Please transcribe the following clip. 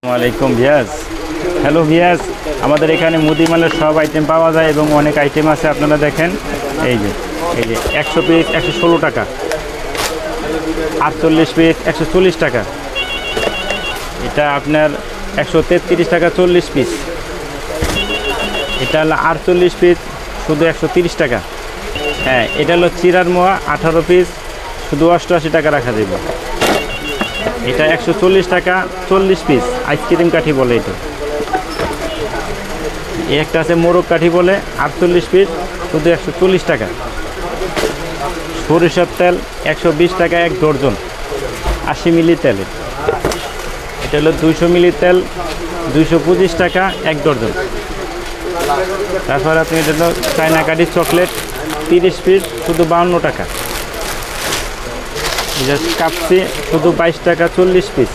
ওয়ালাইকুম ভিয়াস। হ্যালো ভিয়াস, আমাদের এখানে মুদিমালের সব আইটেম পাওয়া যায় এবং অনেক আইটেম আছে। আপনারা দেখেন, এই যে 100 পিস 116 টাকা, 48 পিস 140 টাকা, এটা আপনার 133 টাকা 40 পিস, এটা হলো 48 পিস শুধু 130 টাকা। হ্যাঁ, এটা হলো চিরার মোয়া 18 পিস শুধু 88 টাকা রাখা যাবে। এটা 140 টাকা 40 পিস, আইসক্রিম কাঠি বলে এটা। একটা আছে মোরগ কাঠি বলে 48 পিস শুধু 140 টাকা। সরিষার তেল 120 টাকা 1 ডর্জন, 80 মিলি তেলে। এটা হলো 200 মিলি তেল 225 টাকা 1 ডর্জন। তারপর আপনি এটা হলো চায়না কাঠি চকলেট 30 পিস শুধু 52 টাকা। এটা কাপসি শুধু 22 টাকা 40 পিস।